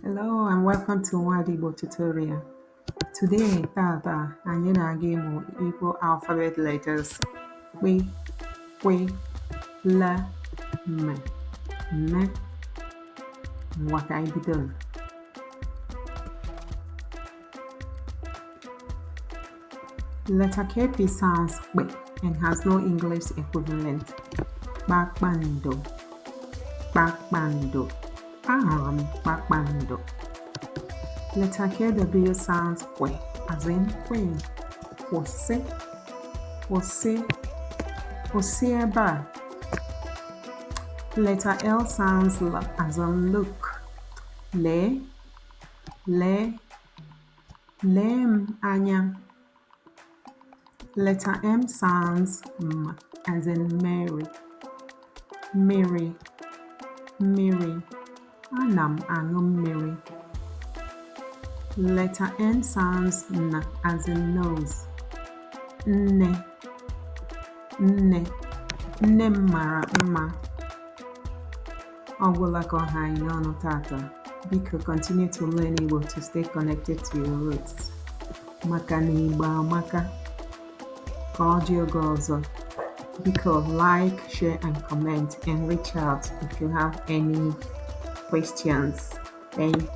Hello and welcome to one Igbo tutorial. Today, tata, anyị na-aga ịmụ Igbo alphabet letters kpe, kwe, la, me, me. Ngwa ka anyị bido. Letter KP sounds kpe and has no English equivalent. Kpakpando, kpakpando. Ahụrụ m kpakpando. Letter KW sounds kwe, as in kwe. Kwụsị, kwụsị, kwụsị ebe a. Letter L sounds as in look. Lee, lee, lee m anya. Letter M sounds m, as in Mary. Mary, Mary. Ana m aṅụ mmiri. Letter N sounds n, as in nose. Nne, nne, nne m mara mma. Ọ gwụla ka ọha anyị n'ọnụ tata. Biko continue to learn Igbo to stay connected to your roots. Maka na Igbo amaka. Ka ọ dị oge ọzọ. Biko like, share and comment and reach out if you have any questions. Thank you.